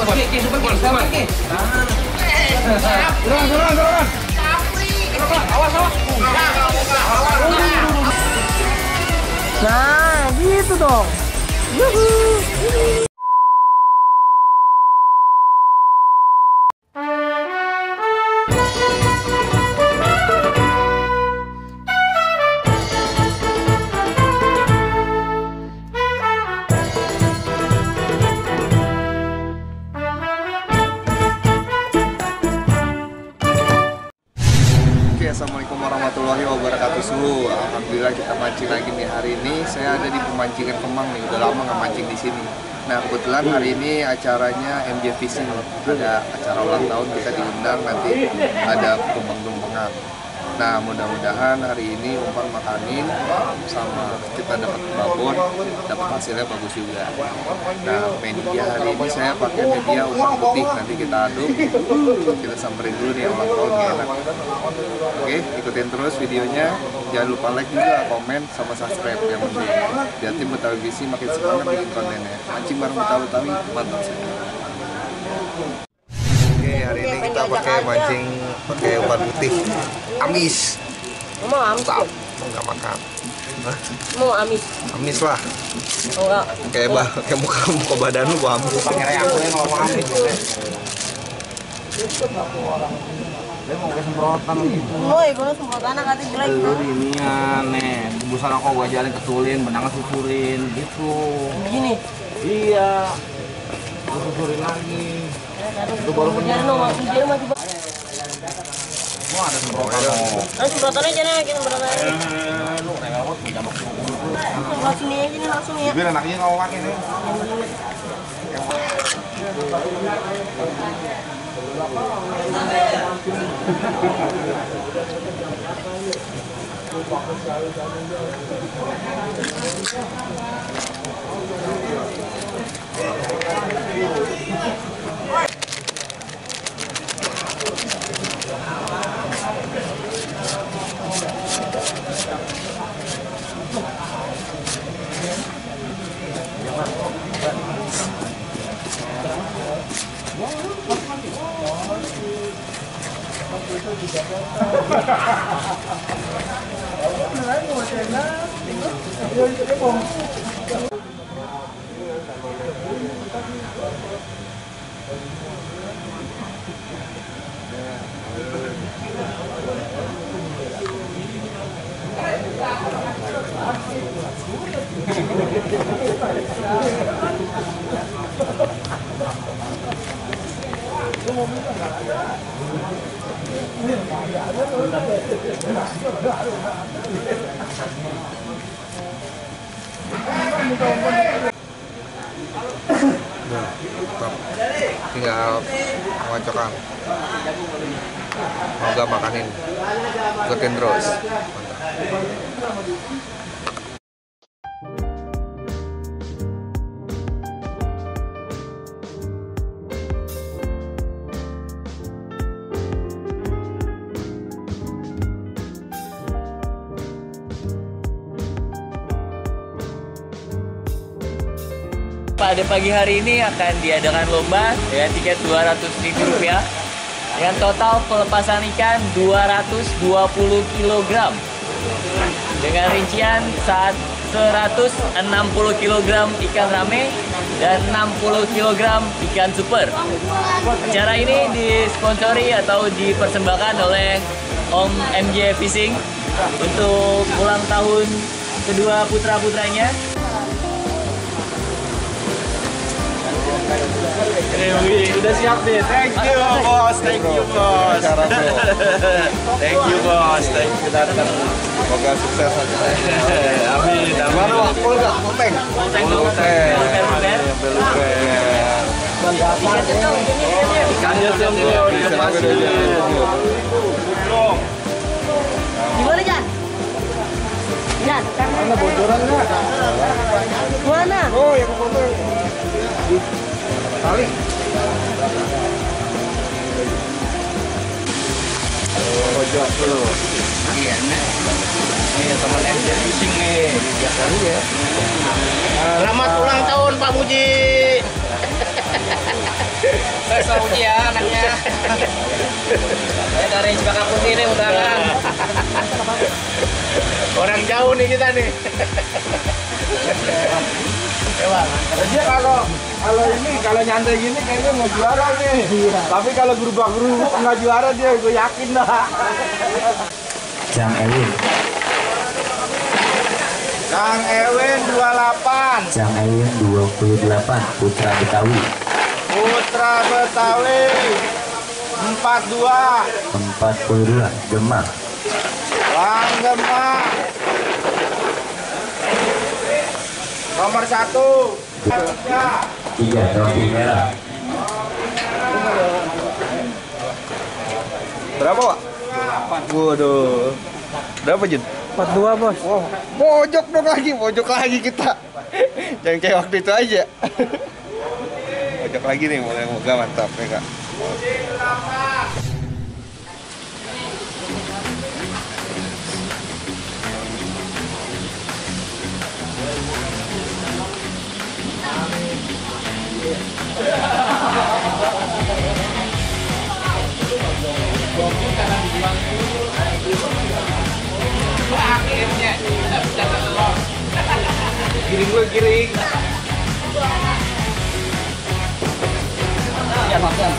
Nah, gitu dong. Yuhu. Assalamualaikum warahmatullahi wabarakatuh. Alhamdulillah kita mancing lagi nih hari ini. Saya ada di pemancingan Kemang nih, udah lama nggak mancing di sini. Nah kebetulan hari ini acaranya MJ Fishing, ada acara ulang tahun, kita diundang, nanti ada tumpeng-tumpengan. Nah mudah-mudahan hari ini umpan makanin sama kita dapat babon, dapat hasilnya bagus juga. Nah media hari ini saya pakai media umpan putih, nanti kita aduk, kita samperin dulu nih ulang tahun enak. Oke, ikutin terus videonya, jangan lupa like juga, komen, sama subscribe yang penting. Biar tim Betawi Fishing makin semangat bikin kontennya. Mancing bareng Betawi, mantap sekali. Oke, hari ini kita pakai mancing pakai umpan putih. Amis. Mau amis? Enggak makan. Hah? Mau amis? Amis lah. Enggak. Kayak muka badan lu gua amis. Pakai aku yang ngomong amis. Dia mau ke semprotan gitu. Woi, gua semprotan katanya jelek. Lu ini aneh. Busan aku gua jalan ketulin, benangnya susurin gitu. Begini. Iya. Gua susurin lagi. Itu baru Jangan nomor dia masih. Wah, ada semprotan. Semprotannya jangan kita semprotannya. Lu rewel pinjam aku. Langsung nih aja nih langsung ya. Biar anaknya enggak pakai nih. Tinggal mengocokan, mau gak makanin, ikutin terus. Pada pagi hari ini akan diadakan lomba dengan tiket Rp200.000 dengan total pelepasan ikan 220 kg dengan rincian saat 160 kg ikan rame dan 60 kg ikan super. Acara ini disponsori atau dipersembahkan oleh Om MJ Fishing untuk ulang tahun kedua putra-putranya. Udah siap deh. Thank you bos. Thank you bos. Thank you bos. Thank you datang. Semoga sukses aja. Amin. Gimana Wak? Full gak? Poteng? Ikannya tunggu. Gimana Jan? Jan, Mana bocoran nggak? mana? Oh yang foto tali. Pojok dulu. Iya nih. Ini teman MJ Fishing nih. Biasa ya. Selamat ulang tahun Pak Muji. Sauji ya anaknya. Saya dari Bakaputih ini undangan. Orang jauh nih kita nih. Jadi kalau nyantai gini kayaknya mau juara nih. Tapi kalau gerubak-gerubuk nggak juara dia, gue yakin dah. Jang Ewin. Kang Ewin 28. Jang Ewin 28, Putra Betawi. Putra Betawi 42. 42, Demak. Bang Demak. Nomor 1. 3, Rompi Merah. Berapa, Pak? Waduh. Berapa, Jun? 42, Bos. Wow, pojok lagi kita. Jangan kayak waktu itu aja. Pojok lagi nih, moga mantap ya, Kak. Giring gue, giring. Ya, makan.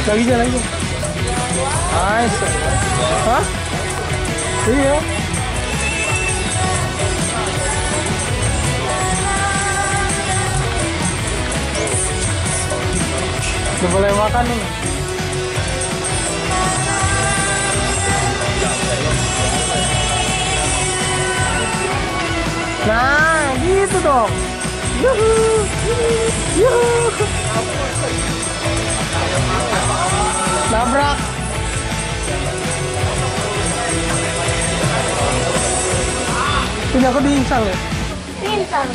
Lagi jalan aja. Nice. Hah? Iya. Udah boleh makan nih. Nah, gitu dong. Yuhu. Yuhu. Nabrak. Ini aku diinstal ya? Pinsang.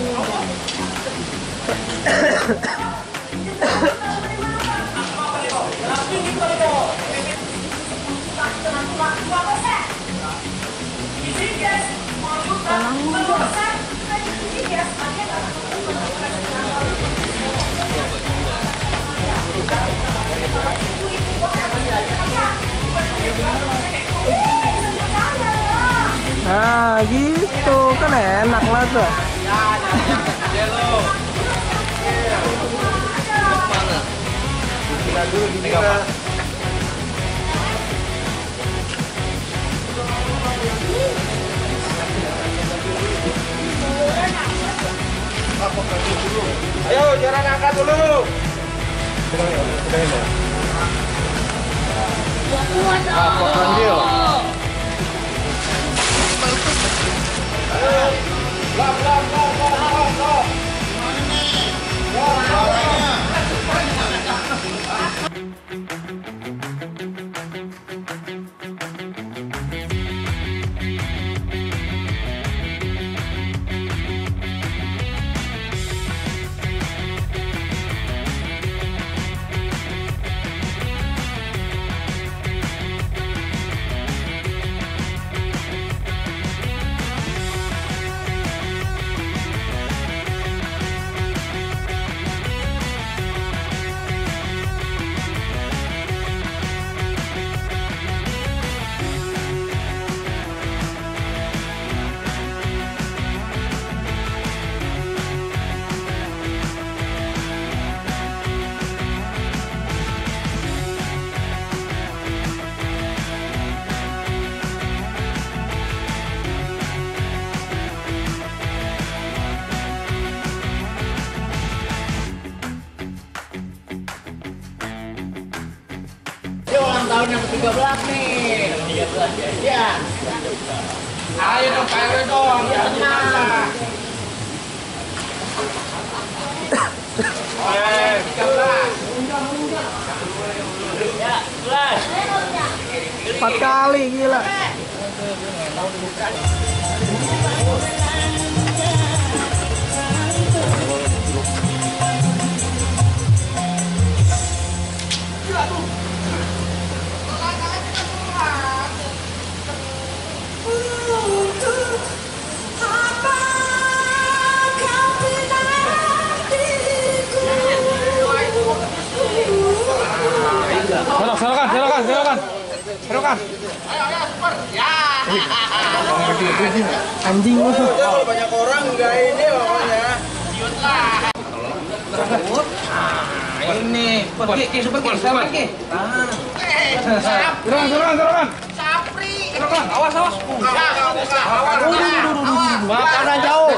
Nah, gitu kan enak lah tuh. Ayo, jalan angkat dulu. tahun yang ke-13 nih. 13 ya. Ayo dong, ayo dong. Ya, 11. 4 kali gila. Serokan. Anjing lu. Kalau banyak orang nggak ini pokoknya. Ini pergi super ki. Serokan. Serokan. Awas. Makanan jauh.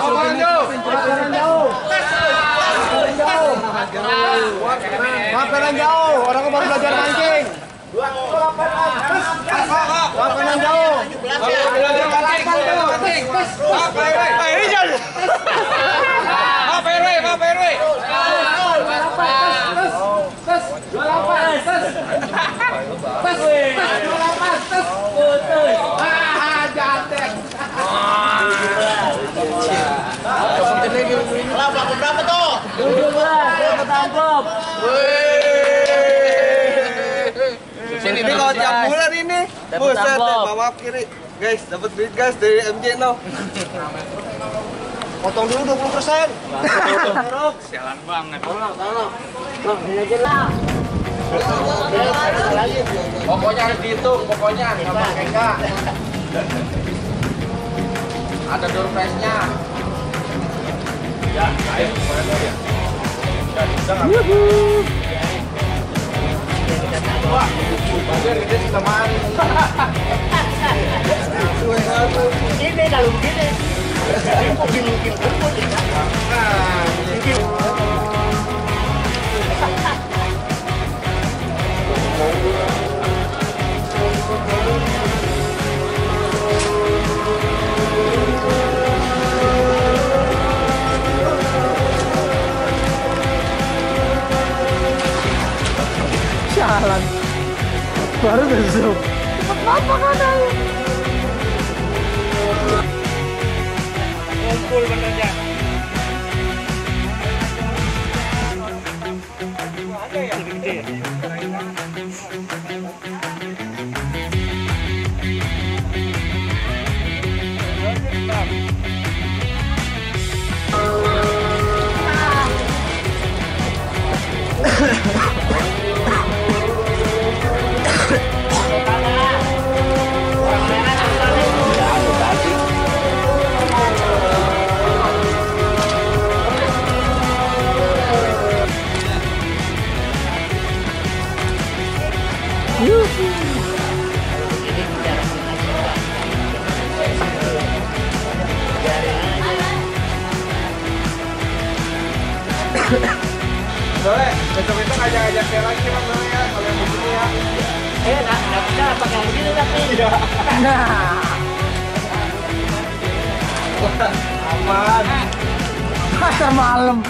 Makanan jauh. Orang baru belajar mancing. Makanan jauh. Belajar mancing. Berapa tuh? 17 ketangkep. Ini kalau tiap bulan ini, buset, bawa kiri. Guys, dapat duit guys dari MJ no. Potong dulu 20%. Sialan banget. Pokoknya harus dihitung, pokoknya nggak pakai enggak. Ada door prize-nya. Ya, ayo kemana ya? Wah, bagian gede sudah manis. Gini kalau begini. Mungkin. Jalan. Baru besok. Apa kan? Kumpul benernya. Ada yang gede. Boleh, besok-besok ngajak-ngajak saya lagi Bang Dole ya, kalau yang begini ya. Nggak bisa pakai yang gini tapi. Iya. Aman. Pasar malam.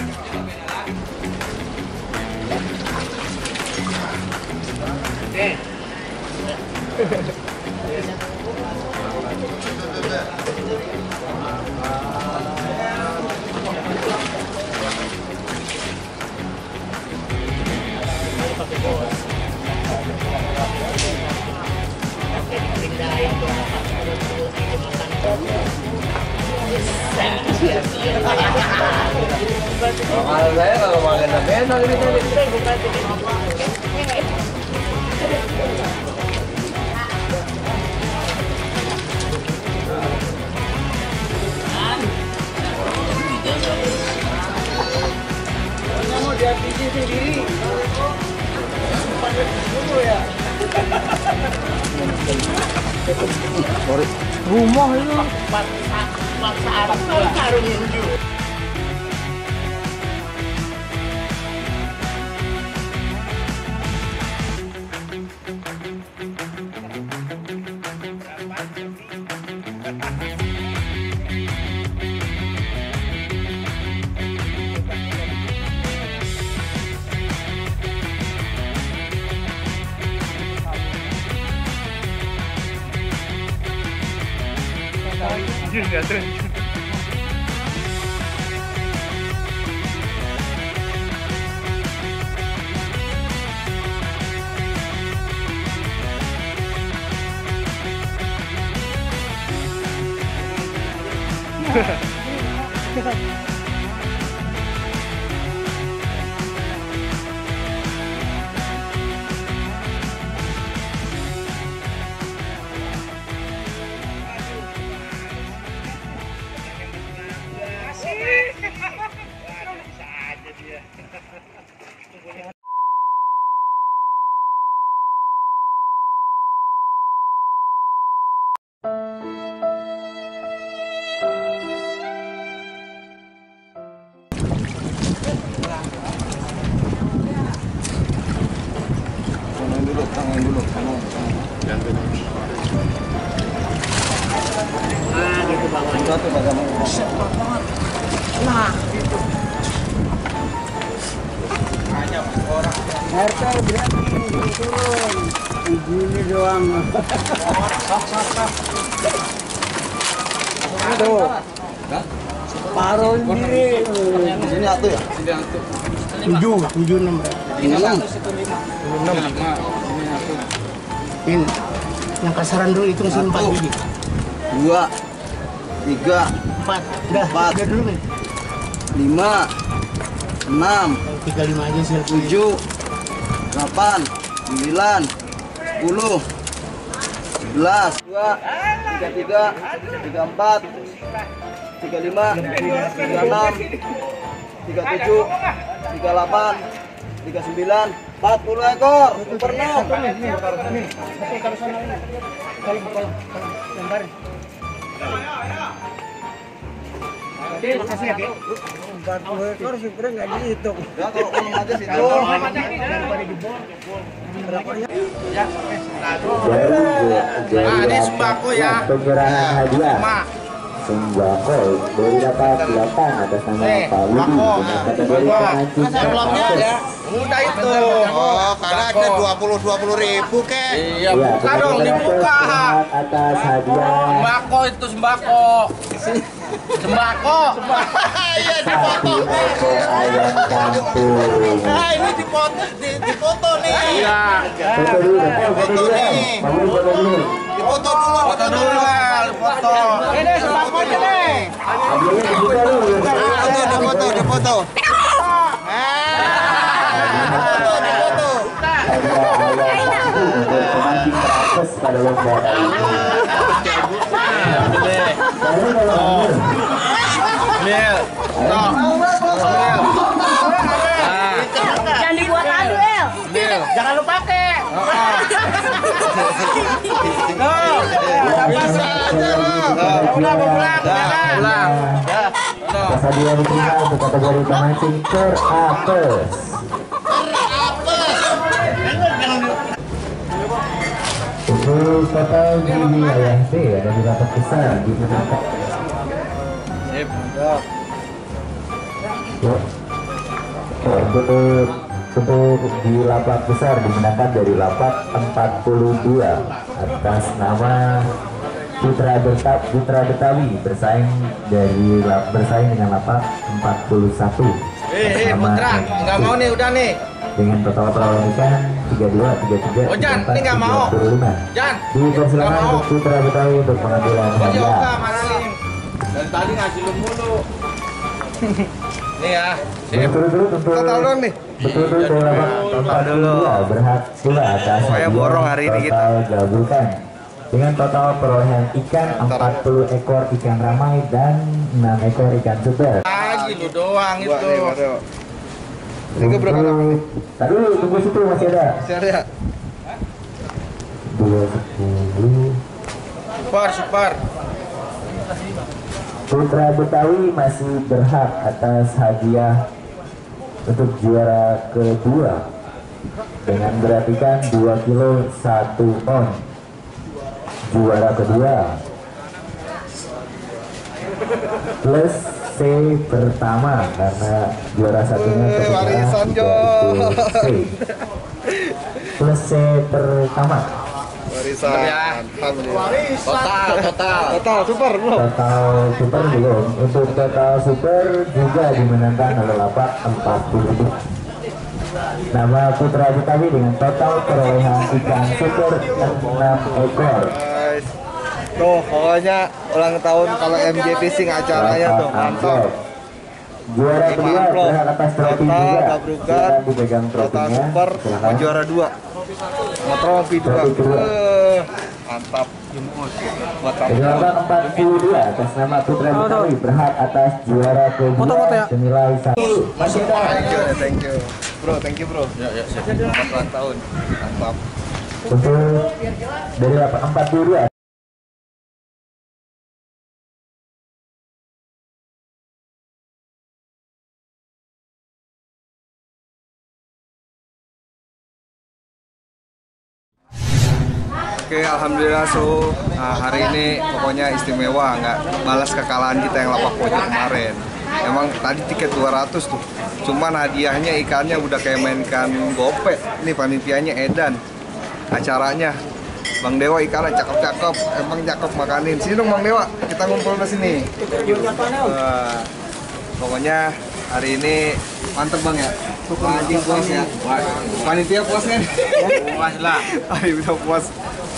Kalau saya kalau makan besok ini tadi. Mau dihabisin sendiri. Rumah itu. Paksa Arab karungin juga. nggak tunjun. Tangan dulu. Ah, gitu bawahnya. Satu bagaimana? Nah, gitu. RT berarti turun. Ini doang. Aduh. Separuh sendiri. Di sini satu ya? Tujuh enam. Ini yang kasaran dulu hitung sini 4 biji. 2, 3, 4. Udah, 3 dulu nih. 5, 6, 35 aja sih. 7, 8, 9, 10, 11, 2, 33, 34, 35, 36, 37, 38, 39, 40 ekor. Super Nom. Oke, makasih ya, Ki. 40 ekor sebenarnya nggak dihitung. Ya kalau kolom aja situ. Ini sembako ya. Penyerahan hadiah. Sembako dari dapat 8 atas nama Pak Widi dengan kategori pemancing kapal. Mudah itu. Oh, karena ada 20 ribu kek. Iya, buka dong, dibuka. Atas hadiah. Sembako itu sembako. Sembako. Iya, dipoto. Satu ayam kampung. Nah, ini dipoto nih. Iya. Foto dulu, foto dulu. Pak Widi foto dulu. Dipoto dulu, Foto dulu lah, foto. Ini sembako aja nih. Hadiahnya dibuka dulu. dipoto. Untuk pemancing terakhir pada lomba kali ini. Baru kalau Jangan dibuat adu, El. Jangan lu pakai. pulang. Hadiah diterima untuk kategori pemancing terapes. Untuk total di wilayah B ada di rapat besar di Menangkap. Untuk di lapak besar dimenangkan dari lapak 42 atas nama Putra Betawi bersaing dengan lapak 41. Putra, nggak mau nih, udah nih. Dengan total perolehan ikan 32, 33, Oh, Jan, 34, ini nggak mau. 35. Jan, Dipersilakan nggak mau. untuk Putra Betawi untuk pengambilan Yoga hadiah. mana nih? Dan tadi ngasih lu mulu. Nih ya. Betul-betul dari lapak 42 berhak pula atas hadiah total gabungan. Dengan total perolehan ikan 40 ekor ikan ramai dan 6 ekor ikan super. Lagi lu doang itu. Tadi dulu, tunggu situ masih ada. 210. Super. Putra Betawi masih berhak atas hadiah untuk juara kedua dengan berat ikan 2 kilo 1 on. Juara kedua plus C pertama karena juara satunya terbicara C plus C pertama Warisan. Alhamdulillah. Total super belum? Total super belum. Untuk total super juga dimenangkan oleh lapak 40.000. Nama Putra Betawi dengan total perolehan ikan super 6 ekor. Guys. Tuh, pokoknya ulang tahun kalau MJ Fishing acaranya tuh mantap. Juara kedua berhak atas trofi juga. Gabrukan, dipegang total trofinya. super, Silakan. juara 2. Mau trofi 2. Trofi kedua. Mantap. Buat kamu. Juara 42 atas nama Putra Betawi berhak atas juara kedua senilai 1. Masih ada. Thank you. Bro, thank you bro. Ya, siap. Selamat ulang tahun. Mantap. Untuk dari lapak 42. Oke, alhamdulillah hari ini pokoknya istimewa, nggak balas kekalahan kita yang lapak pojok kemarin. Emang tadi tiket 200 tuh, cuman hadiahnya ikannya udah kayak main ikan gope. Ini panitianya Edan, acaranya Bang Dewa ikannya cakep-cakep, emang cakep makanin. Sini dong Bang Dewa, kita ngumpul ke sini. Pokoknya hari ini mantep Bang ya. Anjing puas ya. Panitia puas kan? Puas lah. Ayo udah puas.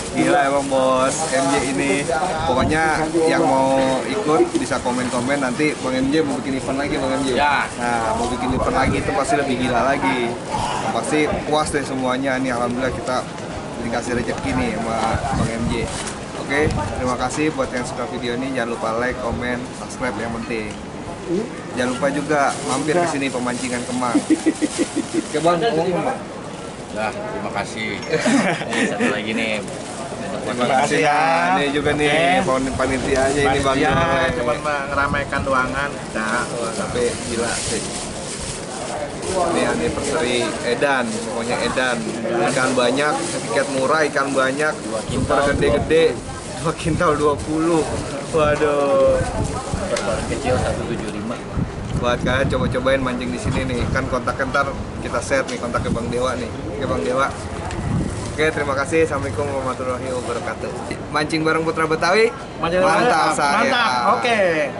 Gila emang bos MJ ini. Pokoknya yang mau ikut bisa komen-komen, nanti Bang MJ mau bikin event lagi Bang MJ. Ya. Nah, mau bikin event lagi itu pasti lebih gila lagi. Pasti puas deh semuanya. Nih alhamdulillah kita dikasih rezeki nih sama Bang MJ. Oke, terima kasih buat yang suka video ini. Jangan lupa like, komen, subscribe yang penting. Jangan lupa juga mampir ke sini pemancingan Kemang. Oke Bang, ngomong Bang. Nah, terima kasih. Ini satu lagi nih. Terima kasih ya. Ini juga nih panitianya ini Bang. Cuma ngeramaikan ruangan. Nah, sampai gila sih. Ini anniversary Edan, pokoknya Edan. Ikan banyak, tiket murah, ikan banyak, super gede-gede, 2 kintal 20. Waduh. Perbar kecil 175. Buat kalian coba-cobain mancing di sini nih. Kan kontaknya ntar kita share nih, kontaknya Bang Dewa nih. Oke Bang Dewa. Oke, terima kasih. Assalamualaikum warahmatullahi wabarakatuh. Mancing bareng Putra Betawi. Mantap saya. Mantap. Oke.